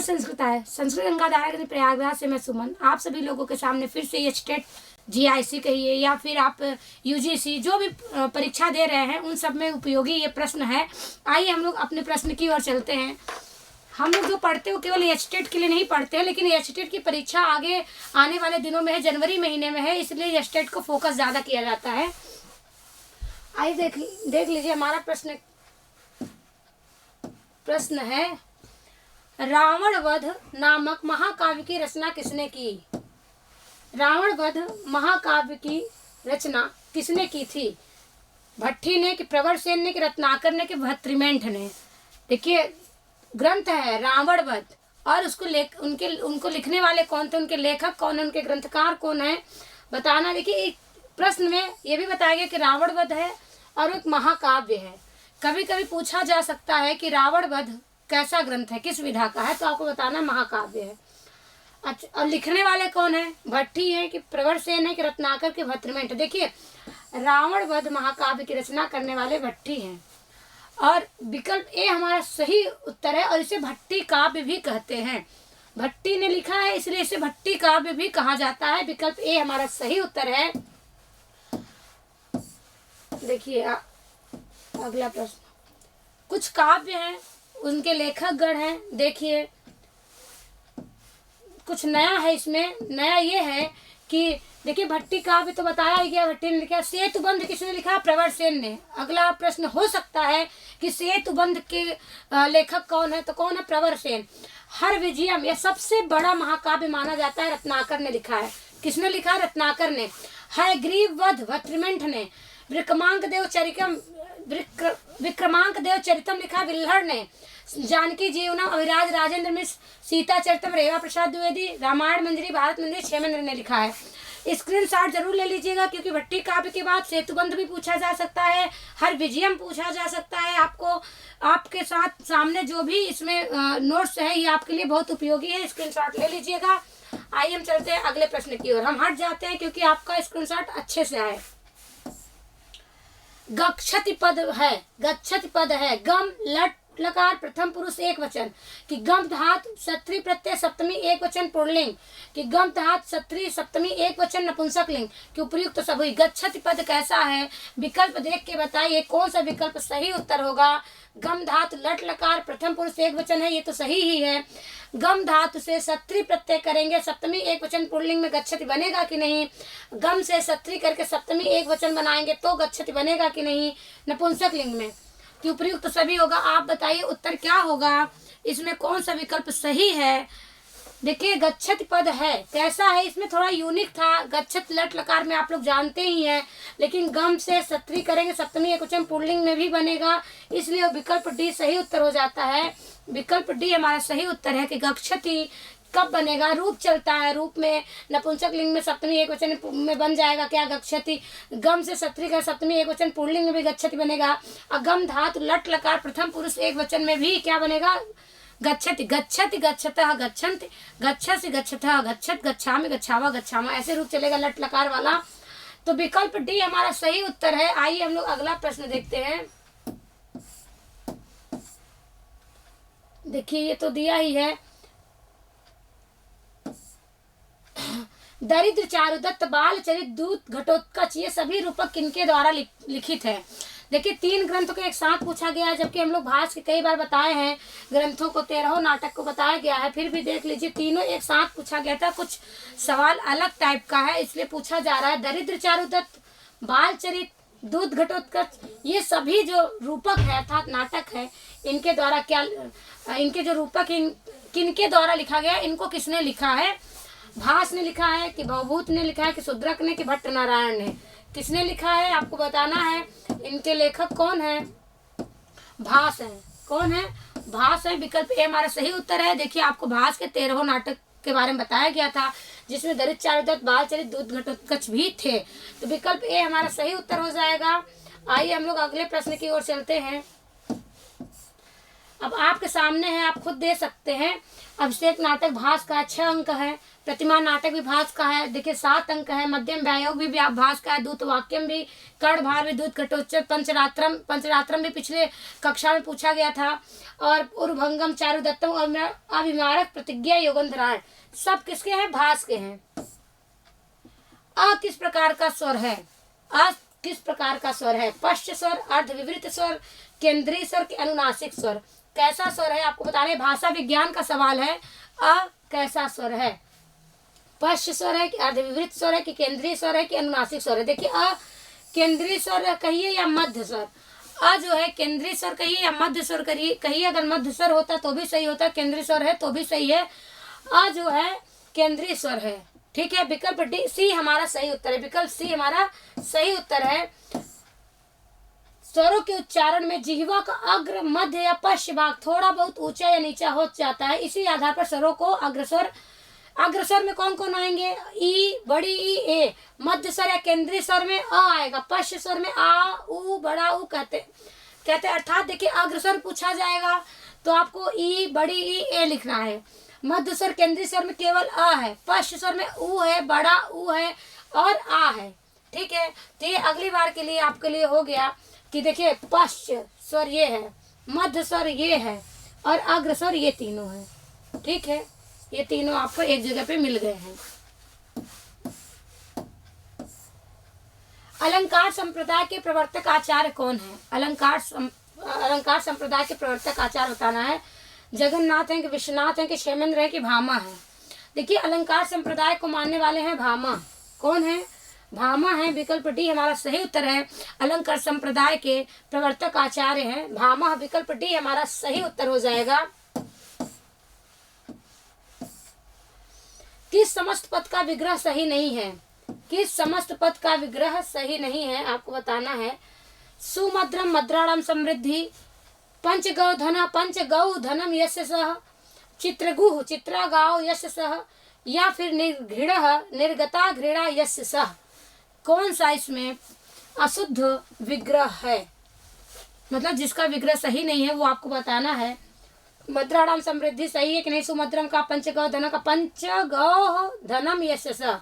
संस्कृत है। संस्कृत गंगाधारा प्रयागराज से मैं सुमन आप सभी लोगों के सामने फिर से ये स्टेट GIC कहिए या फिर आप UGC जो भी परीक्षा दे रहे हैं उन सब में उपयोगी ये प्रश्न है। आइए हम लोग अपने प्रश्न की ओर चलते हैं। हम लोग जो पढ़ते हो केवल स्टेट के लिए नहीं पढ़ते हैं, लेकिन स्टेट की परीक्षा आगे आने वाले दिनों में है, जनवरी महीने में है, इसलिए स्टेट को फोकस ज़्यादा किया जाता है। आइए देख लीजिए हमारा प्रश्न है, रावण वध नामक महाकाव्य की रचना किसने की? रावण वध महाकाव्य की रचना किसने की थी? भट्टी ने कि प्रवर सेन ने कि रत्नाकर ने कि भर्तृमेंट ने? देखिए ग्रंथ है रावण वध और उनको लिखने वाले कौन थे, उनके लेखक कौन है, उनके ग्रंथकार कौन है बताना। देखिए प्रश्न में ये भी बताया गया कि रावण वध है और एक महाकाव्य है। कभी कभी पूछा जा सकता है कि रावण वध कैसा ग्रंथ है, किस विधा का है, तो आपको बताना महाकाव्य है। अच्छा, और लिखने वाले कौन है? भट्टी है कि प्रवर सेन है कि रत्नाकर के भर्तृमेंट? देखिए रावण वध महाकाव्य की रचना करने वाले भट्टी हैं और विकल्प ए हमारा सही उत्तर है और इसे भट्टी काव्य भी कहते हैं। भट्टी ने लिखा है इसलिए इसे भट्टी काव्य भी कहा जाता है। विकल्प ए हमारा सही उत्तर है। देखिए अगला प्रश्न, कुछ काव्य हैं उनके लेखक गण हैं। देखिए कुछ नया है इसमें, नया ये है कि देखिए भट्टी काव्य तो बताया ही गया, भट्टी ने लिखा। सेतुबंध किसने लिखा? प्रवर सेन ने। अगला प्रश्न हो सकता है कि सेतुबंध के लेखक कौन है, तो कौन है? प्रवर सेन। हर विजयम यह सबसे बड़ा महाकाव्य माना जाता है, रत्नाकर ने लिखा है। किसने लिखा है? रत्नाकर ने। हयग्रीव वध भर्तृमेंट ने। विक्रमांक देव चरितम लिखा विल्हड़ ने। जानकी जीवनम अभिराज राजेंद्र मिश्र, सीता चरितम रेवा प्रसाद द्विवेदी, रामायण मंजरी भारत मंदिर क्षेमेंद्र ने लिखा है। स्क्रीनशॉट जरूर ले लीजिएगा क्योंकि भट्टी काव्य के बाद सेतुबंध भी पूछा जा सकता है, हर विजयम पूछा जा सकता है। आपको आपके साथ सामने जो भी इसमें नोट्स है ये आपके लिए बहुत उपयोगी है, स्क्रीनशॉट ले लीजिएगा। आइए हम चलते हैं अगले प्रश्न की ओर। हम हट जाते हैं क्योंकि आपका स्क्रीनशॉट अच्छे से आए। गच्छति पद है गम लट लकार प्रथम पुरुष एक वचन कि गम धातु सत्री प्रत्यय सप्तमी एक वचन पुल्लिंग कि गम धातु सत्री सप्तमी एक वचन नपुंसक लिंग कि उपयुक्त सब हुई। गच्छति पद कैसा है? विकल्प देख के बताइए कौन सा विकल्प सही उत्तर होगा। गम धातु लट लकार प्रथम पुरुष एक वचन है, ये तो सही ही है। गम धातु से सत्री प्रत्यय करेंगे सप्तमी एक वचन पुल्लिंग में गच्छति बनेगा कि नहीं? गम से सत्री करके सप्तमी एक वचन बनाएंगे तो गच्छति बनेगा कि नहीं? नपुंसक लिंग में कि उपयुक्त तो सभी होगा। आप बताइए उत्तर क्या होगा, इसमें कौन सा विकल्प सही है? देखिए गच्छत पद है कैसा है, इसमें थोड़ा यूनिक था। गच्छत लट लकार में आप लोग जानते ही हैं, लेकिन गम से सत्री करेंगे सप्तमी एकवचन पुल्लिंग में भी बनेगा, इसलिए विकल्प डी सही उत्तर हो जाता है। विकल्प डी हमारा सही उत्तर है कि गच्छति कब बनेगा? रूप चलता है, रूप में नपुंसक लिंग में सप्तमी एक वचन में बन जाएगा क्या? गच्छति। गम से सत्री का सप्तमी एक वचन पुल्लिंग में भी गच्छति बनेगा। अगम धातु लट लकार प्रथम पुरुष एक वचन में भी क्या बनेगा? गच्छति। गच्छति गच्छतः गच्छन्ति, गच्छसि गच्छतः गच्छत, गच्छामि गच्छावा गच्छामा, ऐसे रूप चलेगा लट लकार वाला। तो विकल्प डी हमारा सही उत्तर है। आइए हम लोग अगला प्रश्न देखते हैं। देखिए ये तो दिया ही है। दरिद्र चारुदत्त बाल चरित दूत घटोत्कच ये सभी रूपक किनके द्वारा लिखित है? देखिए 3 ग्रंथों को एक साथ पूछा गया है, जबकि हम लोग भाष के कई बार बताए हैं ग्रंथों को, 13 नाटक को बताया गया है, फिर भी देख लीजिए तीनों एक साथ पूछा गया था। कुछ सवाल अलग टाइप का है इसलिए पूछा जा रहा है। दरिद्र चारुदत्त, बाल चरित, दूत घटोत्कच ये सभी जो रूपक है अर्थात नाटक है, इनके द्वारा क्या, इनके जो रूपक किनके द्वारा लिखा गया, इनको किसने लिखा है? भास ने लिखा है कि भवभूत ने लिखा है कि शूद्रक ने कि भट्ट नारायण ने? किसने लिखा है आपको बताना है। इनके लेखक कौन है? भास है। कौन है? भास है। विकल्प ए हमारा सही उत्तर है। देखिए आपको भास के 13 नाटक के बारे में बताया गया था जिसमें दरिद्र चारुदत्त, बाल चरित, दूत घटोत्कच भी थे, तो विकल्प ए हमारा सही उत्तर हो जाएगा। आइए हम लोग अगले प्रश्न की ओर चलते हैं। अब आपके सामने है, आप खुद दे सकते हैं। अभिषेक नाटक भास का 6 अंक है, प्रतिमा नाटक भी भास का है, देखिए 7 अंक है, मध्यम व्यायोग भी भास का है, दूत वाक्यम भी, कर्णभार भी, दूत घटोत्कच, पंचरात्रम भी पिछले कक्षा में पूछा गया था, और उर्भंगम, चारुदत्तम और अभिमारक, प्रतिज्ञा, योगंधरायण सब किसके हैं? भास के हैं। अ किस प्रकार का स्वर है? अ किस प्रकार का स्वर है? पश्च स्वर, अर्धविवृत स्वर, केंद्रीय स्वर के अनुनासिक स्वर। कैसा स्वर है आपको बताने, भाषा विज्ञान का सवाल है। अ कैसा स्वर है? पश्च स्वर है कि अर्धविवृत स्वर है कि केंद्रीय स्वर है कि अनुनासिक स्वर है? देखिए अ केंद्रीय स्वर कहिए या मध्य स्वर। अ जो है केंद्रीय स्वर कहिए या मध्य स्वर कहिए। अगर मध्य स्वर होता तो भी सही होता, केंद्रीय स्वर है तो भी सही है। अ जो है केंद्रीय स्वर है, ठीक है। विकल्प डी सी हमारा सही उत्तर है, विकल्प सी हमारा सही उत्तर है। स्वरों के उच्चारण में जिह्वा का अग्र, मध्य या पश्च भाग थोड़ा बहुत ऊंचा या नीचा हो जाता है। इसी आधार पर स्वरों को अग्रस्वर में कौन कौन आएंगे? ई, बड़ी ई, ए। मध्य स्वर या केंद्रीय स्वर में अ आएगा, पश्च स्वर में आ, उ, बड़ा उ कहते अर्थात देखिए अग्रस्वर पूछा जाएगा तो आपको ई, बड़ी ई, ए लिखना है। मध्य स्वर केंद्रीय स्वर में केवल अ है, पश्च स्वर में उ है, बड़ा उ है और आ है, ठीक है। तो ये अगली बार के लिए आपके लिए हो गया कि देखिए पश्च स्वर ये है, मध्य स्वर ये है और अग्र स्वर ये तीनों है, ठीक है। ये तीनों आपको एक जगह पे मिल गए हैं। अलंकार संप्रदाय के प्रवर्तक आचार्य कौन है? अलंकार संप्रदाय के प्रवर्तक आचार्य बताना है। जगन्नाथ हैं कि विश्वनाथ हैं कि क्षेमेंद्र है कि भामा है? देखिए अलंकार संप्रदाय को मानने वाले हैं भामा। कौन है? भामा है, विकल्प डी हमारा सही उत्तर है। अलंकार संप्रदाय के प्रवर्तक आचार्य हैं भामा, विकल्प डी हमारा सही उत्तर हो जाएगा। किस समस्त पद का विग्रह सही नहीं है? किस समस्त पद का विग्रह सही नहीं है आपको बताना है। सुमद्रम, मद्राणाम समृद्धि, पंचगौ धनम यस्य सह, चित्रगुह, चित्रागाव यस्य सह, या फिर निर्घृण, निर्गता घृणा यस्य सह। कौन सा इसमें अशुद्ध विग्रह है, मतलब जिसका विग्रह सही नहीं है वो आपको बताना है। मद्राणाम समृद्धि सही है कि नहीं? सुमद्रम का, पंचगौ धन का, पंचगौ धनम यस्य सह,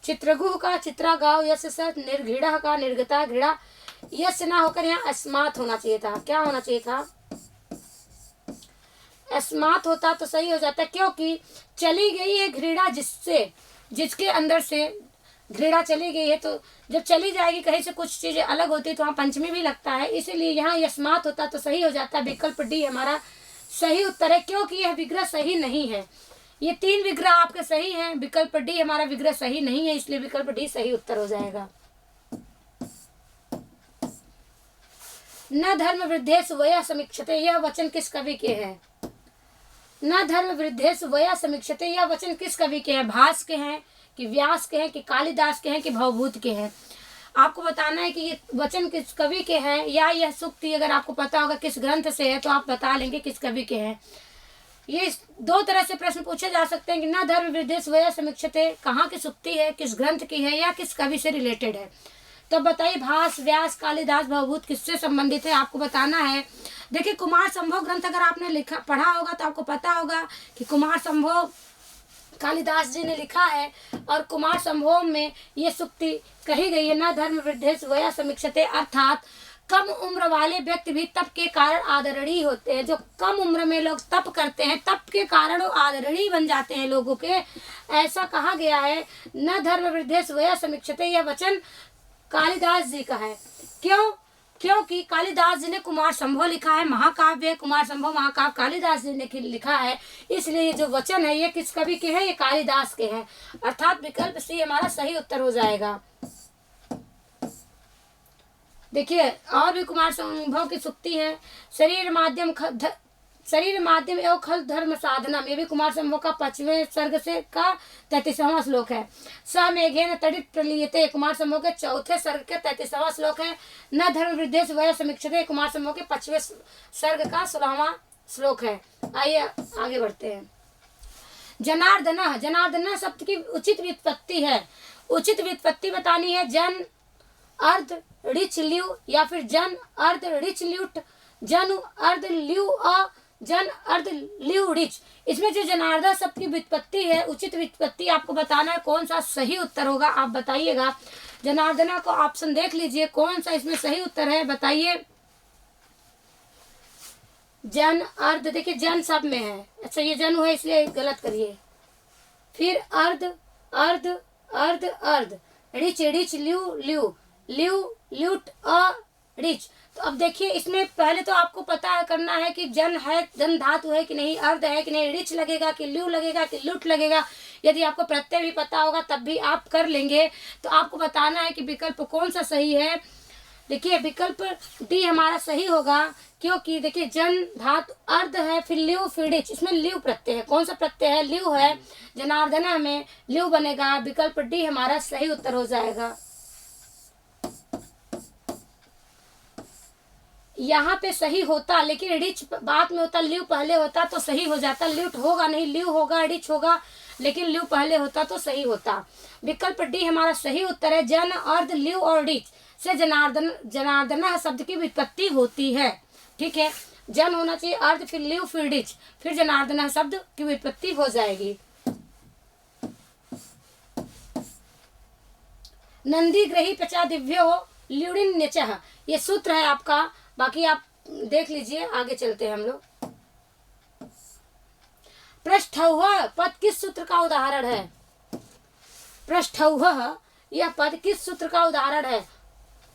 चित्रगुह का, चित्रागाव यस्य सह, निर्घृण का, निर्गता घृणा यस्य ना होकर यहाँ अस्मात होना चाहिए था। क्या होना चाहिए था? अस्मात होता तो सही हो जाता, क्योंकि चली गई है घृणा, जिसके अंदर से घृणा चली गई है, तो जब चली जाएगी कहीं से कुछ चीजें अलग होती है तो वहाँ पंचमी भी लगता है, इसीलिए यहाँ यस्मात होता तो सही हो जाता। विकल्प डी हमारा सही उत्तर है, क्योंकि यह विग्रह सही नहीं है। ये 3 विग्रह आपके सही हैं, विकल्प डी हमारा विग्रह सही नहीं है, इसलिए विकल्प डी सही उत्तर हो जाएगा। न धर्म वृद्धेषु वया समीक्षते, यह वचन किस कवि के हैं? न धर्म वृद्धेषु वया समीक्षते, यह वचन किस कवि के हैं? भास के हैं कि व्यास के हैं कि कालिदास के हैं कि भवभूत के हैं? आपको बताना है कि ये वचन किस कवि के हैं, या यह सूक्ति अगर आपको पता होगा किस ग्रंथ से है तो आप बता लेंगे किस कवि के हैं। ये 2 तरह से प्रश्न पूछे जा सकते हैं कि न धर्म वृद्धेषु वया समीक्षते कहाँ की सूक्ति है, किस ग्रंथ की है, या किस कवि से रिलेटेड है। तो बताइए भास, व्यास, कालिदास, भवभूत किससे संबंधित है आपको बताना है। देखिए कुमार संभव ग्रंथ अगर आपने पढ़ा होगा तो आपको पता होगा कि कुमार संभव कालिदास जी ने लिखा है, और कुमार संभव में ये सूक्ति कही गई है, न धर्म वृद्धेषु वया समीक्षते, अर्थात कम उम्र वाले व्यक्ति भी तप के कारण आदरणीय होते हैं। जो कम उम्र में लोग तप करते हैं, तप के कारण वो आदरणीय बन जाते हैं लोगों के, ऐसा कहा गया है। न धर्म वृद्धेषु वया समीक्षते, यह वचन कालिदास जी का है। क्योंकि कालिदास जी ने कुमार संभव लिखा है, महाकाव्य कुमार संभव महाकाव्य कालिदास जी ने लिखा है, इसलिए जो वचन है ये किस कवि के हैं? ये कालिदास के हैं, अर्थात विकल्प सी हमारा सही उत्तर हो जाएगा। देखिए और भी कुमार संभव की सूक्ति है। शरीर माध्यम एवं खल धर्म साधनम, ये भी कुमार संभव का 5वें सर्ग से का 33वां श्लोक है। स मेघेन तड़ित प्रलीयते, कुमार संभव के 4थे सर्ग के 33वां श्लोक है। न धर्म वृद्धेषु वया समीक्षते, कुमार संभव के 5वें सर्ग का 16वां श्लोक है। आइए आगे बढ़ते हैं। जनार्दन शब्द की उचित व्युत्पत्ति है, उचित व्युत्पत्ति बतानी है। जन अर्ध ऋच ल्यू या फिर जन अर्ध ऋच ल्यूट, जन अर्ध ल्यू जन अर्ध ल्यू ऋच। इसमें जो जनार्दन शब्द की व्युत्पत्ति है, उचित व्युत्पत्ति आपको बताना है, कौन सा सही उत्तर होगा आप बताइएगा। जनार्दना को ऑप्शन देख लीजिए, कौन सा इसमें सही उत्तर है बताइए। जन अर्ध, देखिए जन सब में है, अच्छा ये जन है इसलिए गलत करिए। फिर अर्ध अर्ध अर्ध अर्ध, ऋच ऋच ल्यू ल्यू ल्यू ल्यूट ऋच। तो अब देखिए इसमें पहले तो आपको पता करना है कि जन है, जन धातु है कि नहीं, अर्ध है कि नहीं, ऋच लगेगा कि ल्यू लगेगा कि लुट लगेगा। यदि आपको प्रत्यय भी पता होगा तब भी आप कर लेंगे। तो आपको बताना है कि विकल्प कौन सा सही है। देखिए विकल्प डी हमारा सही होगा, क्योंकि देखिए जन धातु अर्ध है, फिर ल्यू फिर ऋच, इसमें ल्यू प्रत्यय है। कौन सा प्रत्यय है? ल्यू है। जनार्दना में ल्यू बनेगा, विकल्प डी हमारा सही उत्तर हो जाएगा। यहाँ पे सही होता, लेकिन ऋच बाद में होता, ल्यू पहले होता तो सही हो जाता। ल्यूट होगा नहीं, ल्यू होगा, ऋच होगा, लेकिन ल्यू पहले होता तो सही होता। विकल्प डी हमारा सही उत्तर है। जन अर्ध ल्यू और ऋच से जनार्दना शब्द की व्युत्पत्ति होती है। ठीक है, जन होना चाहिए, अर्ध फिर ल्यू फिर ऋच, फिर जनार्दना शब्द की व्युत्पत्ति हो जाएगी। नंदी ग्रही पचा दिव्यो ल्यूडिन न्यचः, ये सूत्र है आपका, बाकी आप देख लीजिए। आगे चलते हैं हम लोग। पृष्ठौह पद किस सूत्र का उदाहरण है? पृष्ठौह यह पद किस सूत्र का उदाहरण है?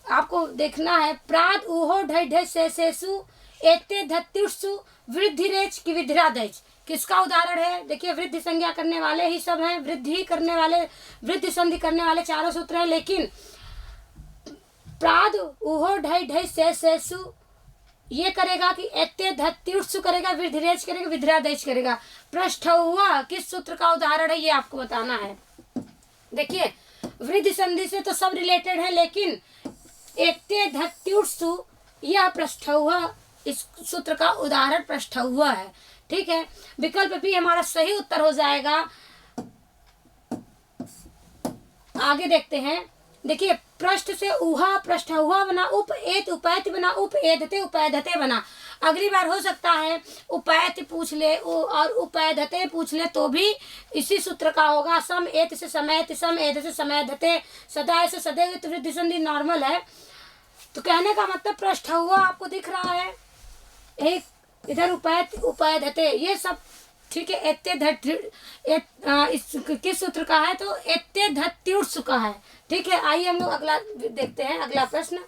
आपको देखना है। प्राद ऊहो ढै ढै शेषु एते धत्युषु वृद्धि रेच की विधिरादेच, किसका उदाहरण है? देखिए वृद्धि संज्ञा करने वाले ही सब हैं, वृद्धि करने वाले, वृद्धि संधि करने वाले चारों सूत्र हैं, लेकिन प्राद ऊहो ढै ढै शेषु ये करेगा कि एते धत्युषु करेगा, वृद्धिरेच करेगा, विधिरादेच करेगा। पृष्ठौह किस सूत्र का उदाहरण है ये आपको बताना है। देखिए वृद्धि संधि से तो सब रिलेटेड है, लेकिन एते धत्युषु यह पृष्ठौह, इस सूत्र का उदाहरण पृष्ठौह है। ठीक है, विकल्प भी हमारा सही उत्तर हो जाएगा। आगे देखते हैं। देखिए पृष्ठ से उहा पृष्ठौह बना, उप एत उपैत बना, उप एदते उपैधते बना। अगली बार हो सकता है उपैत पूछ ले और उपैधते पूछ ले तो भी इसी सूत्र का होगा। सम एत से समैत, सम एत से समैधते, सदा से सदैव, वृद्धि संधि नॉर्मल है। तो कहने का मतलब पृष्ठौह आपको दिख रहा है, एक इधर उपैत उपैधते, ये सब ठीक है। एत्ते इस किस सूत्र का है? तो एत्ते धत्युषु का है। ठीक है, आइए हम लोग अगला देखते हैं। अगला प्रश्न,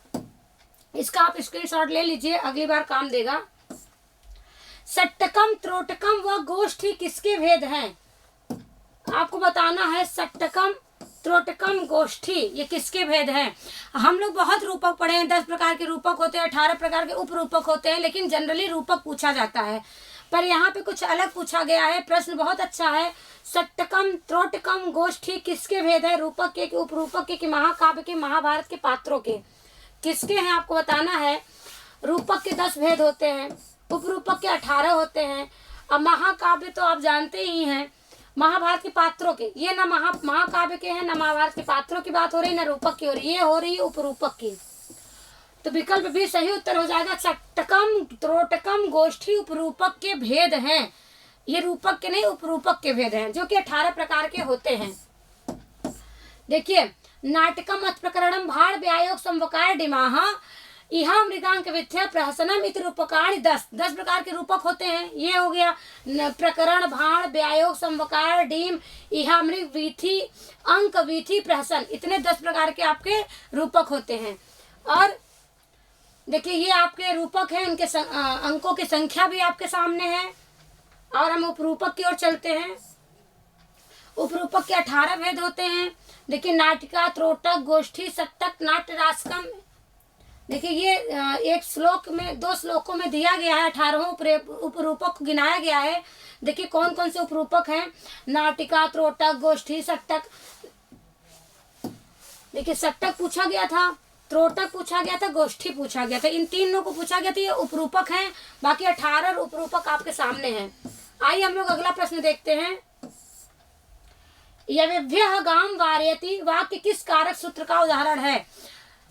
इसका आप स्क्रीनशॉट ले लीजिए, अगली बार काम देगा। सट्टकम त्रोटकम व गोष्ठी किसके भेद हैं? आपको बताना है। सट्टकम त्रोटकम गोष्ठी ये किसके भेद हैं? हम लोग बहुत रूपक पढ़े हैं, 10 प्रकार के रूपक होते हैं, 18 प्रकार के उप रूपक होते हैं, लेकिन जनरली रूपक पूछा जाता है। पर यहाँ पे कुछ अलग पूछा गया है। प्रश्न बहुत अच्छा है। सट्टकम त्रोटकम गोष्ठी किसके भेद है? रूपक के, उप रूपक के, महाकाव्य के, महाभारत के पात्रों के, किसके हैं आपको बताना है। रूपक के 10 भेद होते हैं, उप रूपक के 18 होते हैं, अब महाकाव्य तो आप जानते ही हैं, महाभारत के पात्रों के, ये ना महाकाव्य के हैं, ना महाभारत के पात्रों की बात हो रही, ना रूपक की हो रही, ये हो रही है उपरूपक की। तो विकल्प भी सही उत्तर हो जाएगा। सट्टकम त्रोटकम गोष्ठी उपरूपक के भेद हैं। ये रूपक के नहीं, उपरूपक के भेद हैं, जो कि 18 प्रकार के होते हैं। देखिए नाटकम अथ प्रकरणम भाड़ व्यायोग संवकार डिमाह इहा मृगांक विद्या प्रहसनम इत रूपकाणि 10 प्रकार के रूपक होते हैं। ये हो गया प्रकरण, भाण, व्यायोग, संवकार, डीम, इहा मृग, वीथी, अंक, वीथी, प्रहसन, इतने 10 प्रकार के आपके रूपक होते हैं। और देखिए ये आपके रूपक हैं, उनके अंकों की संख्या भी आपके सामने है। और हम उपरूपक की ओर चलते हैं। उपरूपक के 18 भेद होते हैं। देखिए नाटिका, त्रोटक, गोष्ठी, सट्टक, नाट्य, रासकम। देखिए ये एक श्लोक में, 2 श्लोकों में दिया गया है, 18 उपरूपक को गिनाया गया है। देखिए कौन कौन से उपरूपक हैं। नाटिका, त्रोटक, गोष्ठी, सट्टक। देखिए सट्टक पूछा गया था, त्रोटक पूछा गया था, गोष्ठी पूछा गया था, इन तीनों को पूछा गया था। ये उपरूपक हैं, बाकी 18 उपरूपक आपके सामने हैं। आइए हम लोग अगला प्रश्न देखते हैं। यवेभ्यः गाम वारयति वाक्य किस कारक सूत्र का उदाहरण है?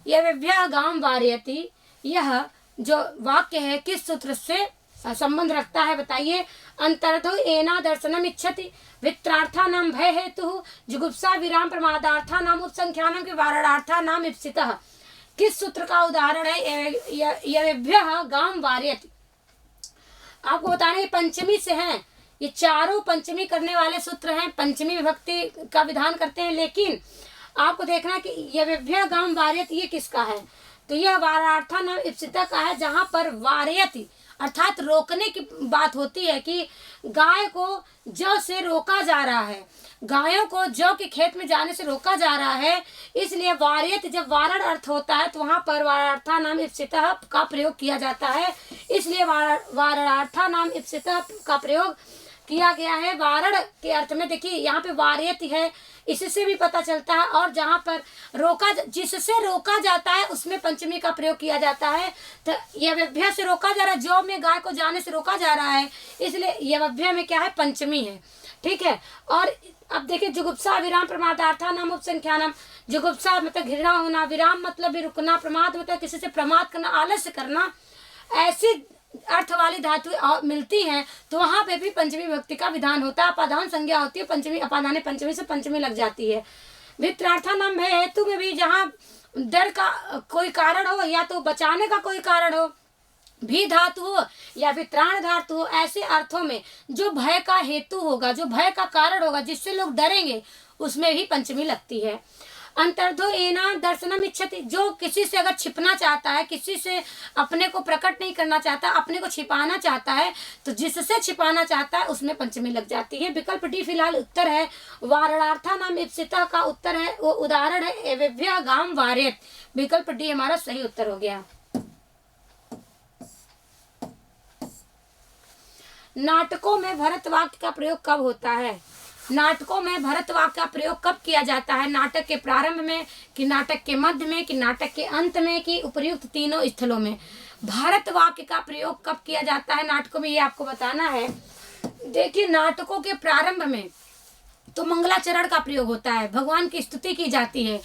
यवेभ्यः गाम वारयति, यह जो वाक्य है किस सूत्र से संबंध रखता है, बताइए। अंतर्धो एना दर्शनम इच्छति वित्रार्था नाम भय हेतु जुगुप्सा विराम प्रमादार्था नाम उपसंख्यानम के वारणार्था नाम इप्सितः। किस सूत्र का उदाहरण है? यवेभ्य गाम वार्यति। आपको बताना है पंचमी से हैं, ये चारों पंचमी करने वाले सूत्र हैं, पंचमी विभक्ति का विधान करते हैं। लेकिन आपको देखना है कि यवेभ्य गाम वार्यति ये किसका है? तो यह वारार्था नाम इप्सिता का है, जहां पर वार्यति अर्थात रोकने की बात होती है कि गाय को जौ से रोका जा रहा है, गायों को जौ के खेत में जाने से रोका जा रहा है, इसलिए वार्यत जब वारण अर्थ होता है तो वहां पर वारार्था नाम इप्सितः का प्रयोग किया जाता है, इसलिए वारणार्था नाम इप्सितः का प्रयोग किया गया है वारण के अर्थ में। देखिए यहाँ पे वार्यत है, इससे भी पता चलता है। और जहाँ पर जिससे रोका जाता है उसमें पंचमी का प्रयोग किया जाता है। तो यवभ्य से रोका जा रहा है, जौ में गाय को जाने से रोका जा रहा है, इसलिए यवभ्य में क्या है? पंचमी है, ठीक है। और अब देखिए जुगुप्सा विराम प्रमादार्था नाम उपसंख्यानम। जुगुप्सा मतलब घृणा होना, विराम मतलब भी रुकना, प्रमाद मतलब किसी से प्रमाद करना, आलस्य करना, ऐसी अर्थ वाली धातु मिलती हैं तो वहां पे भी पंचमी विभक्ति का विधान होता है। अपादान संज्ञा होती है, पंचमी अपादान पंचमी से पंचमी लग जाती है। वित्रार्था नाम है हेतु में भी जहाँ डर का कोई कारण हो या तो बचाने का कोई कारण हो, भी धातु हो या वित्राण धातु हो, ऐसे अर्थों में जो भय का हेतु होगा, जो भय का कारण होगा, जिससे लोग डरेंगे, उसमें भी पंचमी लगती है। अंतर्धो एना दर्शनम इच्छति, जो किसी से अगर छिपना चाहता है, किसी से अपने को प्रकट नहीं करना चाहता, अपने को छिपाना चाहता है, तो जिससे छिपाना चाहता है उसमें पंचमी लग जाती है। विकल्प डी फिलहाल उत्तर है। वारणार्था नाम इप्सिता का उत्तर है, वो उदाहरण है एवेभ्य गाम वार्यत। विकल्प डी हमारा सही उत्तर हो गया। नाटकों में भरत वाक्य का प्रयोग कब होता है? नाटकों में भरत वाक्य का प्रयोग कब किया जाता है? नाटक के प्रारंभ में, कि नाटक के मध्य में, कि नाटक के अंत में, कि उपर्युक्त तीनों स्थलों में? भरत वाक्य का प्रयोग कब किया जाता है नाटकों में, ये आपको बताना है। देखिए नाटकों के प्रारंभ में तो मंगलाचरण का प्रयोग होता है, भगवान की स्तुति की जाती है।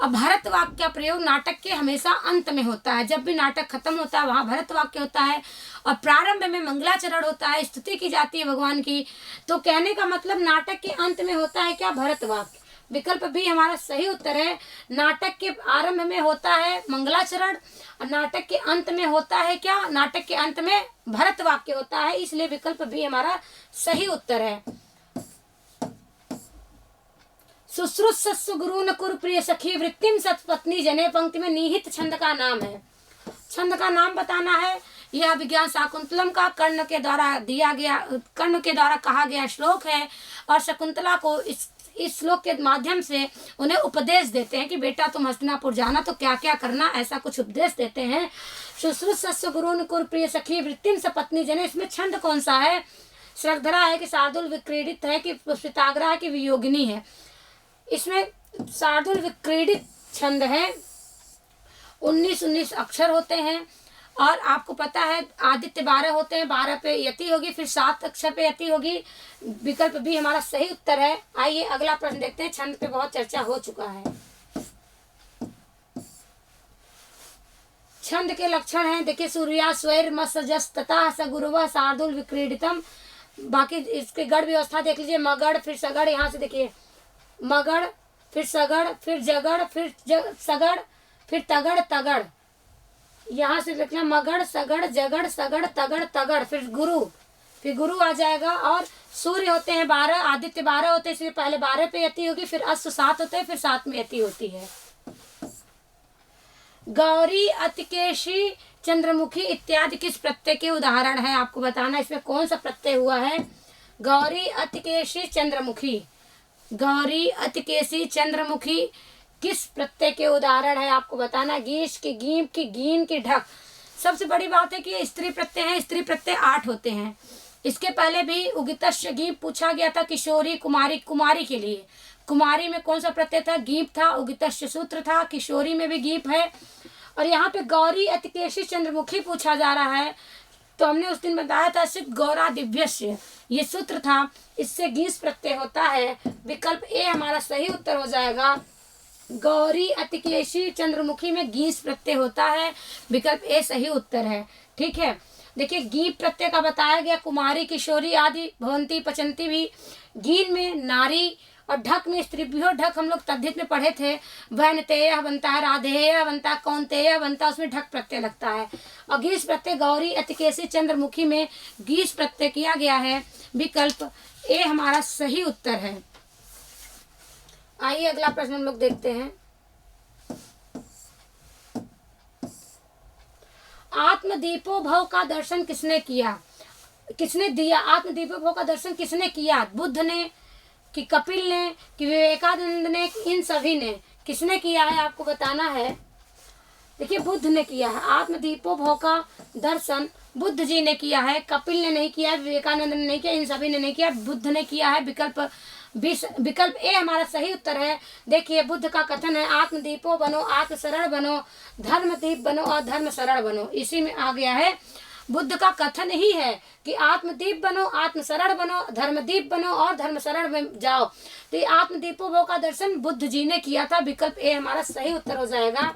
अब भरत वाक्य का प्रयोग नाटक के हमेशा अंत में होता है, जब भी नाटक खत्म होता है वहाँ भरत वाक्य होता है, और प्रारंभ में मंगलाचरण होता है, स्तुति की जाती है भगवान की। तो कहने का मतलब नाटक के अंत में होता है क्या? भरत वाक्य। विकल्प भी हमारा सही उत्तर है। नाटक के आरंभ में होता है मंगलाचरण और नाटक के अंत में होता है क्या? नाटक के अंत में भरत वाक्य होता है, इसलिए विकल्प भी हमारा सही उत्तर है। शुश्रूषस्व गुरुन कुरु प्रिय सखी वृत्तिम सत्पत्नी जने पंक्ति में निहित छंद का नाम है। छंद का नाम बताना है। यह विज्ञान शाकुंतलम का कर्ण के द्वारा कहा गया श्लोक है, और शकुंतला को इस श्लोक के माध्यम से उन्हें उपदेश देते हैं कि बेटा तुम हस्तिनापुर जाना तो क्या क्या करना, ऐसा कुछ उपदेश देते हैं। शुश्रूषस्व गुरुन कुरु प्रिय सखी वृत्तिम सपत्नी जने, इसमें छंद कौन सा है? श्रद्धरा है कि शार्दुल विक्रीडित है कि पुष्पिताग्रा है कि वियोगिनी है? इसमें शार्दुल विक्रीडित छंद है। 19 अक्षर होते हैं, और आपको पता है आदित्य 12 होते हैं, 12 पे यति होगी, फिर 7 अक्षर पे यति होगी। विकल्प भी हमारा सही उत्तर है। आइए अगला प्रश्न देखते हैं। छंद पे बहुत चर्चा हो चुका है। छंद के लक्षण हैं, देखिए सूर्या स्वैर मसजस तथा सगुरुव शार्दुल विक्रीडितम। बाकी इसके गढ़ व्यवस्था देख लीजिए, मगड़ फिर सगड़, यहाँ से देखिए मगड़ फिर सगड़ फिर जगड़ फिर सगड़ फिर तगड़ तगड़, यहाँ से लिखना मगड़ सगड़ जगड़ सगड़ तगड़ तगड़, फिर गुरु आ जाएगा। और सूर्य होते हैं 12, आदित्य 12 होते हैं, इसलिए पहले 12 पे यति होगी, फिर अश्व 7 होते हैं, फिर 7 में यति होती है। गौरी अतिकेशी चंद्रमुखी इत्यादि किस प्रत्यय के उदाहरण है? आपको बताना इसमें कौन सा प्रत्यय हुआ है। गौरी अतिकेशी चंद्रमुखी, गौरी अतिकेशी चंद्रमुखी किस प्रत्यय के उदाहरण है? आपको बताना। गीश की, गीम की, गीन की, ढक। सबसे बड़ी बात है कि स्त्री प्रत्यय है, स्त्री प्रत्यय 8 होते हैं। इसके पहले भी उगितस्य गीप पूछा गया था, किशोरी कुमारी, कुमारी के लिए। कुमारी में कौन सा प्रत्यय था? गीप था। उगितस्य सूत्र था। किशोरी में भी गीप है। और यहाँ पे गौरी अतिकेशी चंद्रमुखी पूछा जा रहा है, तो हमने उस दिन बताया था सिद्ध गौरा दिव्यस्य, ये सूत्र था, इससे गीस प्रत्यय होता है। विकल्प ए हमारा सही उत्तर हो जाएगा। गौरी अतिकेशी चंद्रमुखी में गीस प्रत्यय होता है, विकल्प ए सही उत्तर है। ठीक है, देखिए गीप प्रत्यय का बताया गया, कुमारी किशोरी आदि भवंती पचंती भी। गीन में नारी और ढक में स्त्रीभ्यो ढक हम लोग तद्धित में पढ़े थे। वैनतेय बनता है, राधेय बनता है, कौनतेय बनता है, उसमें ढक प्रत्यय लगता है। और गीस प्रत्यय गौरी अतिकेशी चंद्रमुखी में गीस प्रत्यय किया गया है। विकल्प ए हमारा सही उत्तर है। आइए अगला प्रश्न हम लोग देखते हैं। आत्मदीपो भव का दर्शन किसने किया, किसने दिया? आत्मदीपो भव का दर्शन किसने किया? बुद्ध ने कि कपिल ने कि विवेकानंद ने, इन सभी ने? किसने किया है आपको बताना है। देखिए बुद्ध ने किया है। आत्मदीपो भव का दर्शन बुद्ध जी ने किया है, कपिल ने नहीं किया, विवेकानंद ने नहीं किया, इन सभी ने नहीं किया, बुद्ध ने किया है। विकल्प ए हमारा सही उत्तर है। देखिए बुद्ध का कथन है, आत्मदीपो बनो, आत्मशरण बनो, धर्मदीप बनो और धर्म शरण बनो। इसी में आ गया है, बुद्ध का कथन ही है कि आत्मदीप बनो, आत्मशरण बनो, धर्मदीप बनो और धर्म शरण में जाओ। तो ये आत्मदीपो भव का दर्शन बुद्ध जी ने किया था। विकल्प ए हमारा सही उत्तर हो जाएगा।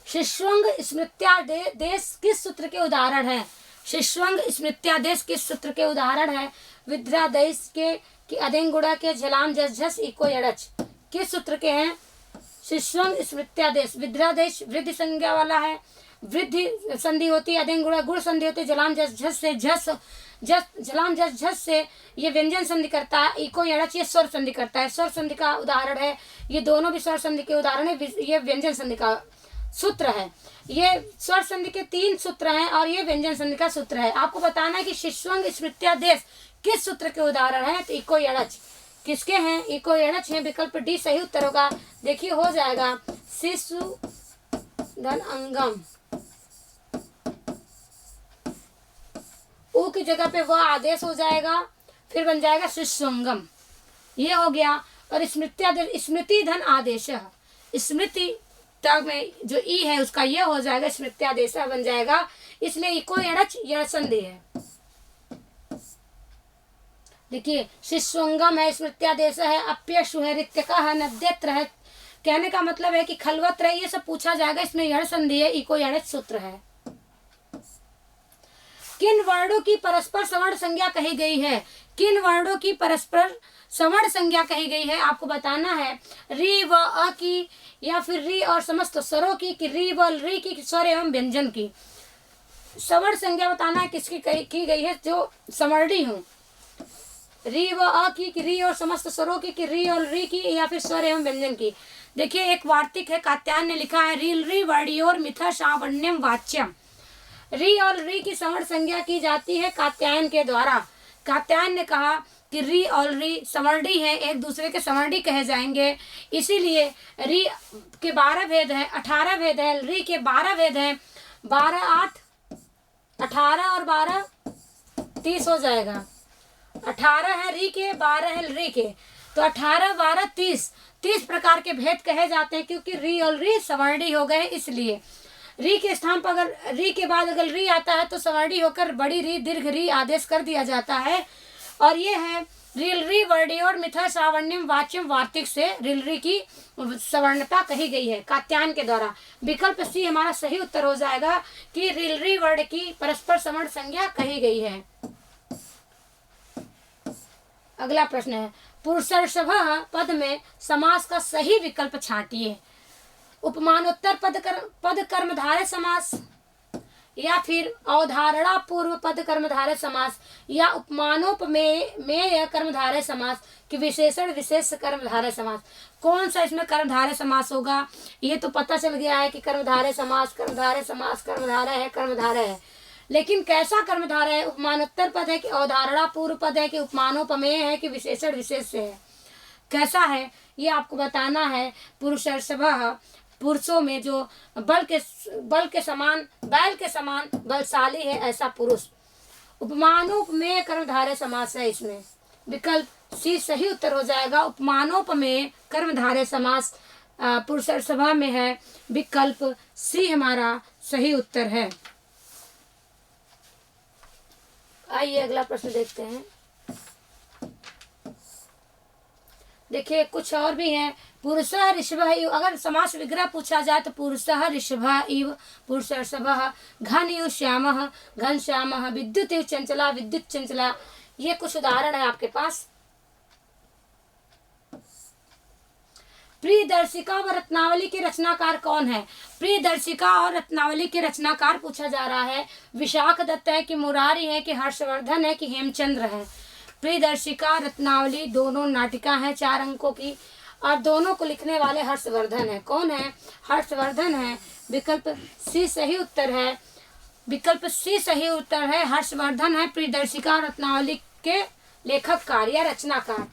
शिष्वंग स्मृत्यादेश किस सूत्र के उदाहरण है? शिष्वंग स्मृत्यादेश किस सूत्र के उदाहरण है? विद्यादेश के कि अदेंगुड़ा के, झलाम जस झस इको यड़च, किस सूत्र के हैं? शिष्वंग स्मृत्यादेश। विद्यादेश वृद्धि संज्ञा वाला है, वृद्धि संधि होती है, अदेंगुड़ा गुण संधि होती है, झलाम जस झस से झलाम जस झस से ये व्यंजन संधि करता है, इको यड़च ये स्वर संधि करता है, स्वर संधि का उदाहरण है। ये दोनों भी स्वर संधि के उदाहरण है, ये व्यंजन संधि का सूत्र है। ये स्वर संधि के 3 सूत्र हैं और ये व्यंजन संधि का सूत्र है। आपको बताना है कि शिष्वंग स्मृत्यादेश किस सूत्र के उदाहरण है। तो इको यड़च किसके हैं? इको यड़च हैं। विकल्प डी सही उत्तर होगा। देखिए हो जाएगा शिशु धन अंगम, ऊ की जगह पे वह आदेश हो जाएगा, फिर बन जाएगा शिष्वंगम, ये हो गया। और स्मृत्यादेश स्मृति धन आदेश, स्मृति तब में जो ई है उसका ये हो जाएगा, स्मृत्यादेश बन जाएगा। इसलिए इको यड़च यड़ संधि है। देखिए शिष्वंगम है, स्मृत्यादेश है, अप्यशु है, ऋत्यका है, नद्यत्र है। कहने का मतलब है कि खलवत्र है, ये सब पूछा जाएगा। इसमें यड़ संधि है, इको यड़च सूत्र है। किन वर्णों की परस्पर सवर्ण संज्ञा कही गई है? किन वर्णों की परस्पर सवर्ण संज्ञा कही गई है आपको बताना है। री व अ की, या फिर री और समस्त स्वरों की, कि री व री की, स्वर एवं व्यंजन की। सवर्ण संज्ञा बताना है किसकी की गई है, जो समर्णी हूँ। री व अ की, कि री और समस्त स्वरों की, कि री और री की, या फिर स्वर एवं व्यंजन की। देखिए एक वार्तिक है, कात्यायन ने लिखा है, रील री वर्णियोर मिथा सावण्यम वाच्यम। री और री की सवर्ण संज्ञा की जाती है कात्यायन के द्वारा। कात्यायन ने कहा कि री और री सवर्णी है, एक दूसरे के सवर्णी कहे जाएंगे, इसीलिए री के 12 भेद है, 18 भेद है, री के 12 भेद है, 12 8 18 और 12 30 हो जाएगा। 18 है री के, 12 है री के, तो 18 12 30 प्रकार के भेद कहे जाते हैं, क्योंकि री और री सवर्णी हो गए। इसलिए री के स्थान पर अगर री के बाद अगर री आता है तो सवर्णी होकर बड़ी री दीर्घ री आदेश कर दिया जाता है। और ये है रिल री वर्णियोर मिथा सावण्यम वाच्यम वार्तिक से रिल री की सवर्णता कही गई है कात्यायन के द्वारा। विकल्प सी हमारा सही उत्तर हो जाएगा कि रिल री वर्ण की परस्पर सवर्ण संज्ञा कही गई है। अगला प्रश्न है, पुरुषर्षभ पद में समास का सही विकल्प छांटिए। उपमानोत्तर पद कर्मधारय समास, या फिर अवधारणा पूर्व पद कर्मधारय समास, या उपमानोपमेय कर्मधारय समास, कि विशेषण विशेष कर्मधारय समास। कौन सा इसमें कर्मधारय समास होगा? ये तो पता चल गया है कि कर्मधारय समास, कर्मधारय समास, कर्मधारय है, कर्मधारय है, लेकिन कैसा कर्मधारय है? उपमानोत्तर पद है कि अवधारणा पूर्व पद है कि उपमानोपमेय है कि विशेषण विशेष से है? कैसा है ये आपको बताना है। पुरुषर्षभ पुरुषों में जो बल के समान, बैल के समान बलशाली है, ऐसा पुरुष। उपमानोपमेय कर्मधारय समास है इसमें। विकल्प सी सही उत्तर हो जाएगा। उपमानोपमेय कर्मधारय समास पुरुषर्षभ में है। विकल्प सी हमारा सही उत्तर है। आइए अगला प्रश्न देखते हैं। देखिए कुछ और भी हैं। पुरुषः ऋषभः इव, अगर समास विग्रह पूछा जाए तो पुरुषः ऋषभः इव, पुरुष ऋषभः, घन इव श्यामः, घन श्यामः, विद्युत इव चंचला, विद्युत चंचला। ये कुछ उदाहरण है आपके पास। प्रियदर्शिका व रत्नावली के रचनाकार कौन है? प्रियदर्शिका और रत्नावली के रचनाकार पूछा जा रहा है। विशाख दत्त है कि मुरारी है कि हर्षवर्धन है कि हेमचंद्र है? प्रियदर्शिका रत्नावली दोनों नाटिका हैं 4 अंकों की, और दोनों को लिखने वाले हर्षवर्धन है। कौन है? हर्षवर्धन है। विकल्प सी सही उत्तर है। विकल्प सी सही उत्तर है, हर्षवर्धन है प्रियदर्शिका रत्नावली के लेखककार या रचनाकार।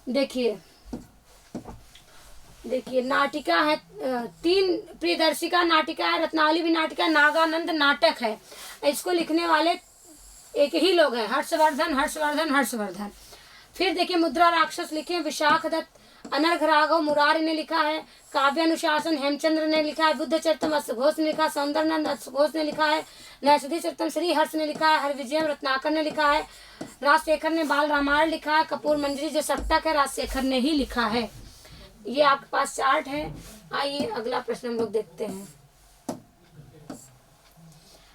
देखिए नाटिका है 3, प्रियदर्शिका नाटिका है, रत्नावली भी नाटिका, नागानंद नाटक है। इसको लिखने वाले एक ही लोग हैं, हर्षवर्धन। फिर देखिए मुद्रा राक्षस लिखे विशाख दत्त, अनर्घ राघव मुरारी ने लिखा है, काव्यानुशासन हेमचंद्र ने लिखा है, बुद्ध चरितम अश्वघोष ने लिखा, सौंदर्यनंद अश्वघोष ने लिखा है, नैषधि चरितम श्री हर्ष ने लिखा है, हरविजयम रत्नाकर ने लिखा है, राजशेखर ने बाल रामायण लिखा है, कपूर मंजरी जो सप्तक है राजशेखर ने ही लिखा है। ये आपके पास चार्ट है। आइए अगला प्रश्न हम लोग देखते हैं।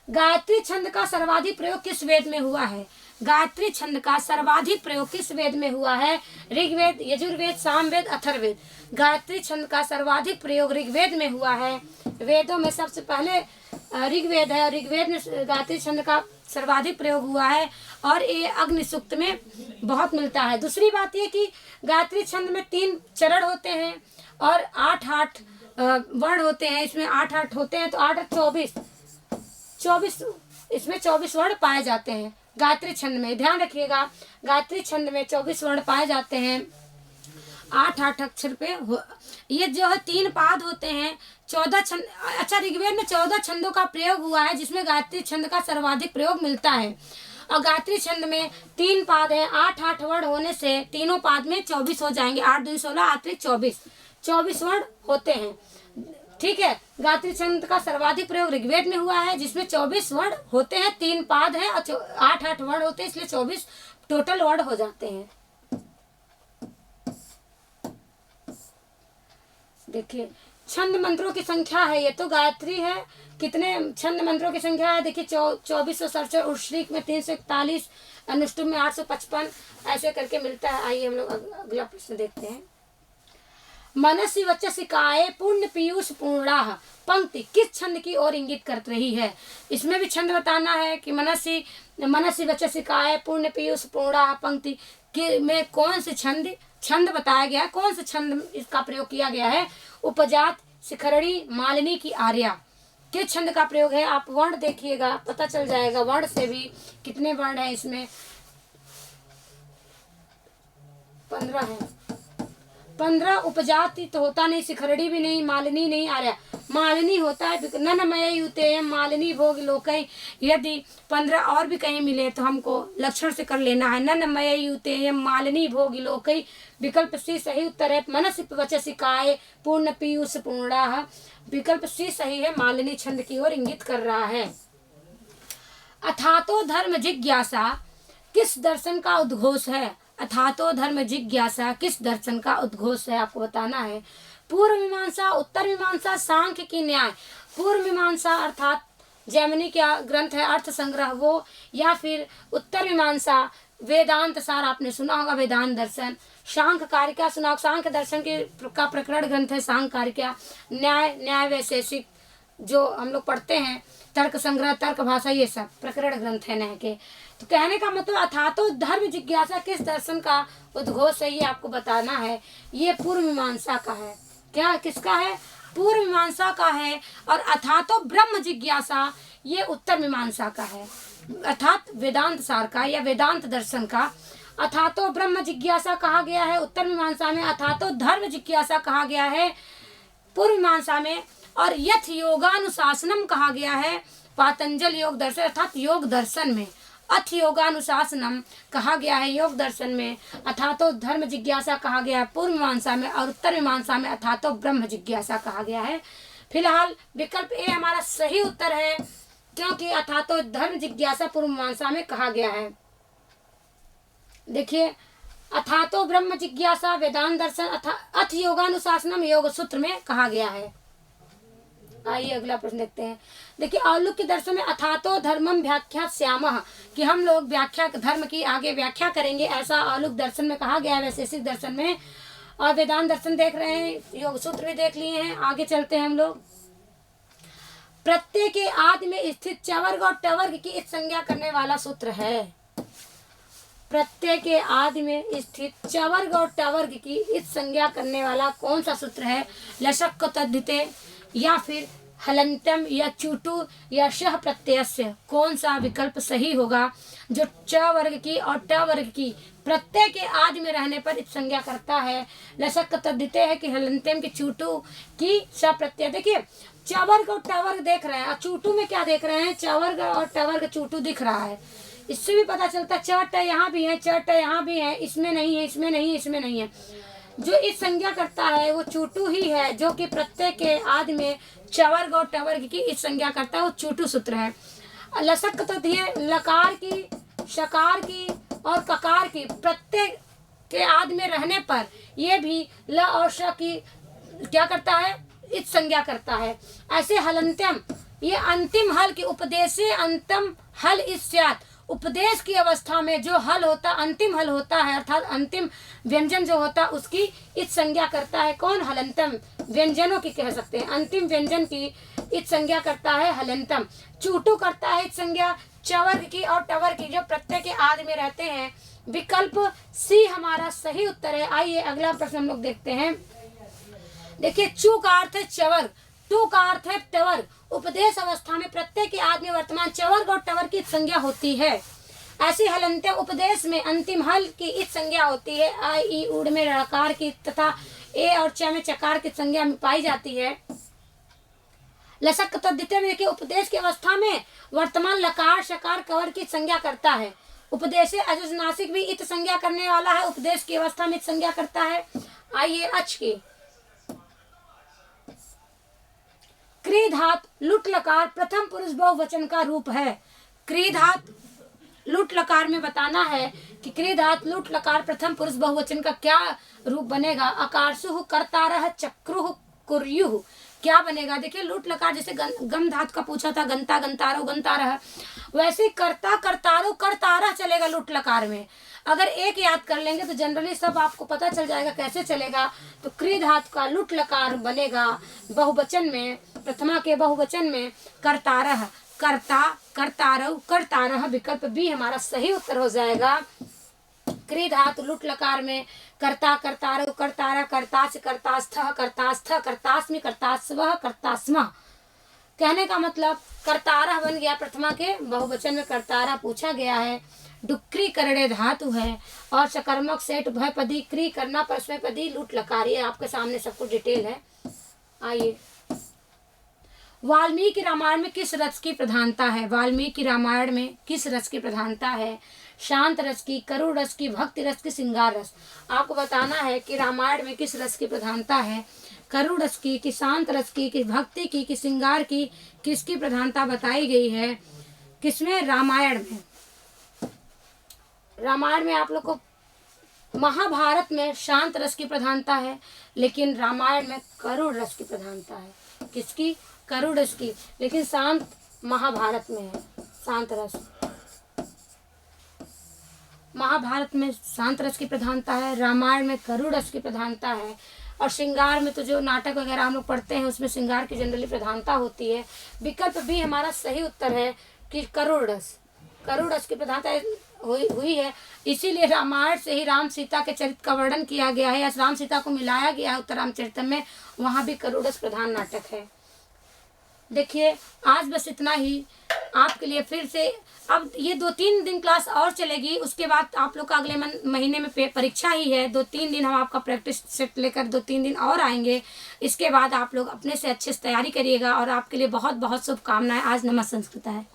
गायत्री छंद का सर्वाधिक प्रयोग किस वेद में हुआ है? गायत्री छंद का सर्वाधिक प्रयोग किस वेद में हुआ है? ऋग्वेद, यजुर्वेद, सामवेद, अथर्ववेद। गायत्री छंद का सर्वाधिक प्रयोग ऋग्वेद में हुआ है। वेदों में सबसे पहले ऋग्वेद है और ऋग्वेद में गायत्री छंद का सर्वाधिक प्रयोग हुआ है और ये अग्नि सूक्त में बहुत मिलता है। दूसरी बात ये कि गायत्री छंद में 3 चरण होते हैं और 8 वर्ण होते हैं। इसमें 8 होते हैं तो 8 24 इसमें 24 वर्ण पाए जाते हैं गायत्री छंद में। ध्यान रखिएगा, गायत्री छंद में 24 वर्ण पाए जाते हैं 8 अक्षर पे। ये जो है 3 पाद होते हैं, 14 छंद। अच्छा, ऋग्वेद में 14 छंदों का प्रयोग हुआ है जिसमें गायत्री छंद का सर्वाधिक प्रयोग मिलता है। और गायत्री छंद में 3 पाद है, 8 वर्ण होने से तीनों पाद में 24 हो जाएंगे। 8 2 16 8 24 वर्ण होते हैं। ठीक है, गायत्री छंद का सर्वाधिक प्रयोग ऋग्वेद में हुआ है जिसमें 24 वर्ण होते हैं, 3 पाद है और 8 वर्ण होते हैं, इसलिए 24 टोटल वर्ण हो जाते हैं। देखिए छंद मंत्रों की संख्या है, ये तो गायत्री है। कितने छंद मंत्रों की संख्या है? देखिए 2467, उर्श्रीक में 341, अनुष्टुप में 855, ऐसे करके मिलता है। आइए हम लोग अगला प्रश्न देखते हैं। मनसि वचसिकाए पूर्ण पीयूष पूर्णाः पंक्ति किस छंद की ओर इंगित कर रही है? इसमें भी छंद बताना है कि मनसि वचसिकाए पूर्ण पीयूष पूर्णाः पंक्ति में कौन से छंद बताया गया है, कौन से छंद इसका प्रयोग किया गया है? उपजात, शिखरणी, मालिनी की आर्या। किस छंद का प्रयोग है? आप वर्ण देखिएगा, पता चल जाएगा वर्ण से भी कितने वर्ण हैं इसमें। 15 है। 15 उपजाति तो होता नहीं, शिखरणी भी नहीं, मालिनी नहीं, आर्या। मालिनी होता है ननमय युतेयम मालिनी भोग लोकै। यदि 15 और भी कहीं मिले तो हमको लक्षण से कर लेना है। ननमय युतेयम मालिनी भोग लोकै। विकल्प सी सही उत्तर है। मनसि वचसिकाए पूर्ण पीयूष पूर्णाः। विकल्प सी सही है, मालिनी छंद की ओर इंगित कर रहा है। अथातो धर्म जिज्ञासा किस दर्शन का उद्घोष है? अथातो धर्म जिज्ञासा किस दर्शन का उद्घोष है, आपको बताना है। पूर्व मीमांसा, उत्तर मीमांसा, सांख्य की न्याय। पूर्व मीमांसा अर्थात जैमिनी का ग्रंथ है अर्थ संग्रह वो, या फिर उत्तर मीमांसा वेदांत सार, आपने सुना होगा वेदांत दर्शन। सांख्य कारिका सुना होगा, सांख्य दर्शन का प्रकरण ग्रंथ है सांख्य कारिका। न्याय वैशेषिक जो हम लोग पढ़ते हैं, तर्क संग्रह, तर्क भाषा, ये सब प्रकरण ग्रंथ है न्याय के। तो कहने का मतलब अथातो धर्म जिज्ञासा किस दर्शन का उद्घोष है, ये आपको बताना है। ये पूर्व मीमांसा का है। क्या किसका है? पूर्व मीमांसा का है। और अथातो ब्रह्म जिज्ञासा ये उत्तर मीमांसा का है, अर्थात वेदांत सार का या वेदांत दर्शन का। अथातो ब्रह्म जिज्ञासा कहा गया है उत्तर मीमांसा में, अथातो धर्म जिज्ञासा कहा गया है पूर्व मीमांसा में, और यथ योगानुशासनम कहा गया है पातंजल योग दर्शन अर्थात योग दर्शन में। अथ योगानुशासनम कहा गया है योग दर्शन में, अथातो धर्म जिज्ञासा कहा गया है पूर्व मीमांसा में, और उत्तर मीमांसा में अथातो ब्रह्म जिज्ञासा कहा गया है। फिलहाल विकल्प ए हमारा सही उत्तर है, क्योंकि अथातो धर्म जिज्ञासा पूर्व मीमांसा में कहा गया है। देखिए अथातो ब्रह्म जिज्ञासा वेदांत दर्शन अथ योगानुशासनम योग सूत्र में कहा गया है। आइए अगला प्रश्न देखते हैं। देखिए औलुक के दर्शन में अथातो धर्मम व्याख्या श्यामः, कि हम लोग व्याख्या धर्म की आगे व्याख्या करेंगे, ऐसा औलुक दर्शन में कहा गया है, वैशेषिक दर्शन में। और वेदांत दर्शन देख रहे हैं, योग सूत्र भी देख लिए हैं। आगे चलते हैं हम लोग। प्रत्यय के आदि में स्थित चवर्ग और टवर्ग की इस संज्ञा करने वाला सूत्र है। प्रत्यय के आदि में स्थित चवर्ग और टवर्ग की इस संज्ञा करने वाला कौन सा सूत्र है? लशक तद्धिते या फिर हलंतम या चूटू या शह प्रत्यय, कौन सा विकल्प सही होगा जो च वर्ग की और ट वर्ग की प्रत्यय के आदि में रहने पर इस संज्ञा करता है? लशक तद्धिते है कि हलंतम की चूटू की श प्रत्यय। देखिए चवर्ग और टवर्ग देख रहे हैं और चूटू में क्या देख रहे हैं? चवर्ग और टवर्ग चूटू दिख रहा है। इससे भी पता चलता है चट यहाँ भी है, चट यहाँ भी है, इसमें नहीं है, इसमें नहीं है, इसमें नहीं है। जो इस संज्ञा करता है वो चूटू ही है, जो कि प्रत्यय के आदि में चवर्ग और टवर्ग की इस संज्ञा करता है, वो चूटू सूत्र है। लसक तो दिए लकार की, शकार की और ककार की प्रत्यय के आदि में रहने पर ये भी ल और श की क्या करता है? इस संज्ञा करता है। ऐसे हलंत्यम, ये अंतिम हल की उपदेशे अंतम हल इस्यात, उपदेश की अवस्था में जो हल होता, अंतिम हल होता है, अर्थात अंतिम व्यंजन जो होता उसकी इस संज्ञा करता है। कौन? हलंतम। व्यंजनों की कह सकते हैं, अंतिम व्यंजन की इस संज्ञा करता है हलंतम। चूटू करता है इस संज्ञा चवर्ग की और टवर्ग की, जो प्रत्यय के आदि में रहते हैं। विकल्प सी हमारा सही उत्तर है। आइए अगला प्रश्न हम लोग देखते हैं। देखिए चू का अर्थ है चवर्ग, टू का अर्थ है टवर्ग। उपदेश अवस्था में प्रत्यय के आदि में वर्तमान चवर्ग और टवर्ग की संज्ञा होती है। ऐसी हलंत्य उपदेश में अंतिम हल की इस संज्ञा होती है। आ ई उड़ में ऋकार की तथा ए और च में चकार की संज्ञा में पाई जाती है। लसक तद्धिते में देखिए उपदेश की अवस्था में वर्तमान लकार शकार कवर की संज्ञा करता है। उपदेश अजुनासिक भी इत संज्ञा करने वाला है, उपदेश की अवस्था में संज्ञा करता है। आइए अच की क्री धात लुट लकार प्रथम पुरुष बहुवचन का रूप है। क्री धात लुट लकार में बताना है कि क्री धात लुट लकार प्रथम पुरुष बहुवचन का क्या रूप बनेगा। अकारसुह कर्तारः चक्रुः कुर्युः क्या बनेगा? देखिए लुट लकार जैसे गम धातु का पूछा था, गंता गंतारो गंतारः, वैसे कर्ता कर्तारो कर्तारः चलेगा लुट लकार में। अगर एक याद कर लेंगे तो जनरली सब आपको पता चल जाएगा कैसे चलेगा। तो क्री धातु का लुट लकार बनेगा बहुवचन में, प्रथमा के बहुवचन में कर्तारः, कर्ता कर्तारौ कर्तारः, विकल्प बी हमारा सही उत्तर हो जाएगा। क्री धातु लुट लकार में कर्ता कर्तारौ कर्तारा कर्तास कर्तास्थः कर्तास्थ कर्तास्मि कर्तास्वः कर्तास्मः। कहने का मतलब कर्तारः बन गया, प्रथमा के बहुवचन में कर्तारा पूछा गया है। डुक्री करड़े धातु है और सकर्मक सेठ भयपदी क्री करना परस्मैपदी लुट लकार, ये आपके सामने सब कुछ डिटेल है। आइए वाल्मीकि रामायण में किस रस की प्रधानता है? वाल्मीकि रामायण में किस रस की प्रधानता है? शांत रस की, करुण रस की, भक्ति रस की, श्रृंगार रस। आपको बताना है कि रामायण में किस रस की प्रधानता है। करुण रस की, कि शांत रस की, कि भक्ति की, कि श्रृंगार की, किसकी प्रधानता बताई गई है? किसमें? रामायण में। रामायण में आप लोग को महाभारत में शांत रस की प्रधानता है, लेकिन रामायण में करुण रस की प्रधानता है। किसकी? करुण रस की, लेकिन शांत महाभारत में है। शांत रस महाभारत में शांत रस की प्रधानता है, रामायण में करुण रस की प्रधानता है। और श्रृंगार में तो जो नाटक वगैरह हम लोग पढ़ते हैं उसमें श्रृंगार की जनरली प्रधानता होती है। विकल्प भी हमारा सही उत्तर है कि करुण रस की प्रधानता हुई है। इसीलिए रामायण से ही राम सीता के चरित्र का वर्णन किया गया है, या राम सीता को मिलाया गया है उत्तरामचरितम में, वहाँ भी करुण रस प्रधान नाटक है। देखिए आज बस इतना ही आपके लिए। फिर से अब ये 2-3 दिन क्लास और चलेगी, उसके बाद आप लोग का अगले महीने में परीक्षा ही है। 2-3 दिन हम आपका प्रैक्टिस सेट लेकर 2-3 दिन और आएंगे। इसके बाद आप लोग अपने से अच्छे से तैयारी करिएगा और आपके लिए बहुत बहुत शुभकामनाएं। आज नमः संस्कृत है।